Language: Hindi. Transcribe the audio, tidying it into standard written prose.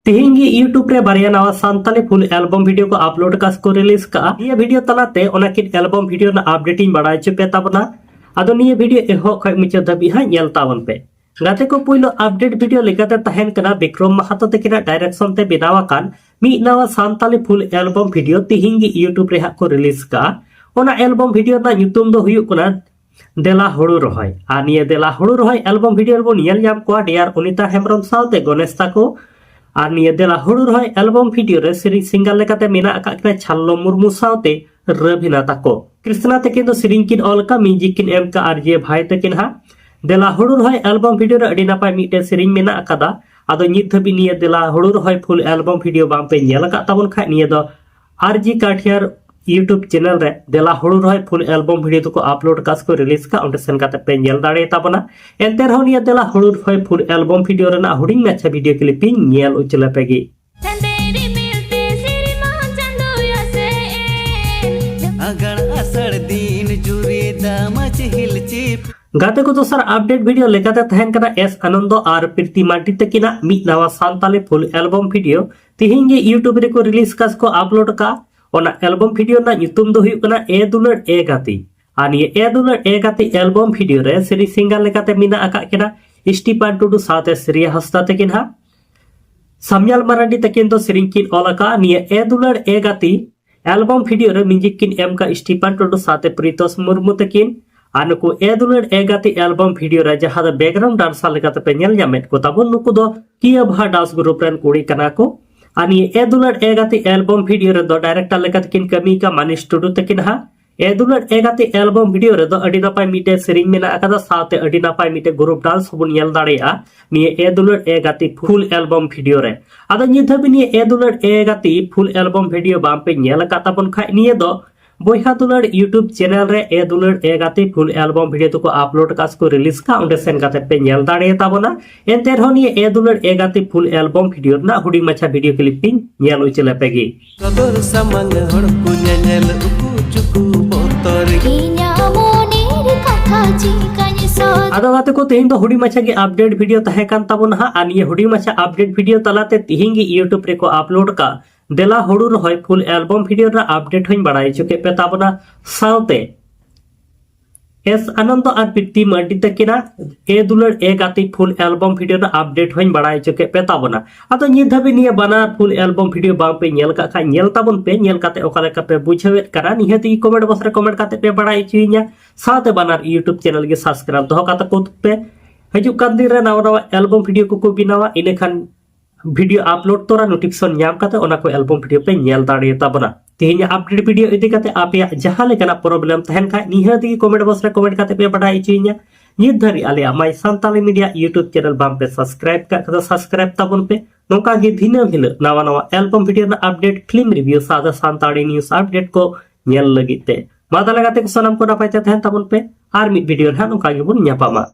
तिहिंगी यूट्यूब रे बारिया नवा सांताली फुल एल्बम वीडियो को अपलोड कास को रिलीज का ये वीडियो तलाते ओनाकिन एल्बम वीडियो ना अपडेटिंग बड़ाई चुपे ताबना आदो निये वीडियो एहो खय मुचा दबी हा नेल ताबन पे गाते को पुइलो अपडेट वीडियो लेकाते तहन कना विक्रम महातो तकिना डायरेक्शन ते बेनावा कान मी नवा सांताली फुल एल्बम वीडियो तिहिंगी यूट्यूब रे हा को रिलीज का ओना एल्बम वीडियो ना nyutum दो हुयु कना देला हुड़ू रहाय आ निये देला हुड़ू रहाय एल्बम वीडियो बो नियल जाम को डियर अनिता हेमब्रम साउते गणेश ताको और निये देला हुड़ू रहाय एल्बम वीडियो रे सिरिंग सिंगर लेकाते मेना आका छाल्लो मुर्मू साउते रबिना ताको कृष्णा तकिन दो सिरिंग किन ऑल का म्यूजिक किन एम का आर जे भाई तकिन हा देला हुड़ू रहाय एल्बम वीडियो रे अडी नापाय मिटे सिरिंग मेना आकादा आदो नित धबी निये देला हुड़ू रहाय फुल एल्बम वीडियो बाम पे नेल का ताबन खाय निये दो आर जी काठियार यूट्यूब चैनल रे देला हुड़ू रहाय फुल एल्बम वीडियो तो को अपलोड कास को रिलीज का ओंडे सेन काते पे नेल दाड़े ताबना एंते रहो निये देला हुड़ू रहाय फुल एल्बम वीडियो रे ना हुडिंग अच्छा वीडियो क्लिपिंग नेल उचला पेगी गाते को दोसर अपडेट वीडियो लेकाते तहन कना एस आनंदो और प्रीति मार्टी तकिना मी नवा सांताली फुल एल्बम वीडियो तिहिंगे यूट्यूब रे को रिलीज कास को अपलोड का ओना एल्बम वीडियो ना nyutum दो हुयु कना ए दुलड़ ए गाती आनी ए दुलड़ ए गाती एल्बम वीडियो रे सिरी सिंगर लेकाते मिना आका केना स्टीफन टुडू साथे श्रेया हंसदा तकिन हा साम्याल मराठी तकिन तो सिरिंग किन ओलका निये ए दुलड़ ए गाती एल्बम वीडियो रे म्यूजिक किन एम का स्टीफन टुडू साथे प्रीतोष मुर्मू तकिन आनुको ए दुलड़ ए गाती एल्बम वीडियो रे जहां द बैकग्राउंड डांसर लेकाते पे नेल जामेत को ताबन नुकु दो किया भा डांस ग्रुप रेन कुड़ी कना को आनी ए दुलड़ ए गाती एल्बम वीडियो रे दो डायरेक्टर लेकाते किन कमी का मानिश टुडू तकिन हा ए दुलड़ ए गाती एल्बम वीडियो रे दो अडी नापाय मिटे सिरिंग मेना आकादा साथे अडी नापाय मिटे ग्रुप डांस हबन नेल दाड़ेया निये ए दुलड़ ए गाती फुल एल्बम वीडियो रे आदा निये धबि निये ए दुलड़ ए गाती फुल एल्बम वीडियो बाम पे नेल का ताबन खाय निये दो बोहा दुलड़ यूट्यूब चैनल रे ए दुलड़ ए गाती फुल एल्बम वीडियो तो को अपलोड कास को रिलीज का ओंडे सेन काते पे नेल दाड़े ताबना एंते रहो निये ए दुलड़ ए गाती फुल एल्बम वीडियो ना हुडी मछा वीडियो क्लिपिंग नेल उचले पेगी कदर समंग हड़ को नेल उकु चुकु बोतर इन्या मोनेर कथा चिकानि सो आदो गाते को तेहिं दो हुडी मछा के अपडेट वीडियो तहे कान ताबन हा आ निये हुडी मछा अपडेट वीडियो तलाते तिहिंगी यूट्यूब रे को अपलोड का देला हुड़ू रहाय फुल एल्बम वीडियो रा अपडेट होइन बड़ाई चुके पे ताबना साउते एस आनंद और प्रीति मार्टी तकिना ए दुलड़ ए गाती फुल एल्बम वीडियो रा अपडेट होइन बड़ाई चुके पे ताबना आतो नि धबि निये बना फुल एल्बम वीडियो बाम पे नेल का खा नेल ताबन पे नेल काते ओका लेका पे बुझावेत करा निहति कमेंट बॉक्स रे कमेंट काते पे बड़ाई चुइया साथे बनार यूट्यूब चैनल के सब्सक्राइब दो काते को पे हजु कान दिन रे नवा नवा एल्बम वीडियो को बिनावा इने खान वीडियो अपलोड तोरा नोटिफिकेशन नाम काते ओना को एल्बम वीडियो पे नेल दाड़े ताबना तेहिं अपडेट वीडियो इदि काते आपे जहां लेकना प्रॉब्लम तहन खा निहति कमेंट बॉक्स रे कमेंट काते पे बड़ाई चुइया नित धरी आले my Santali media YouTube channel बाम पे सब्सक्राइब का सब्सक्राइब ताबन पे नोका गे दिनम हिल नवा नवा एल्बम वीडियो ना अपडेट फिल्म रिव्यू सादा सांताली न्यूज़ अपडेट को नेल लगिते मादा लगाते को सनम को नापायते तहन ताबन पे आर मिड वीडियो हा नोका गे बुन न्यापामा।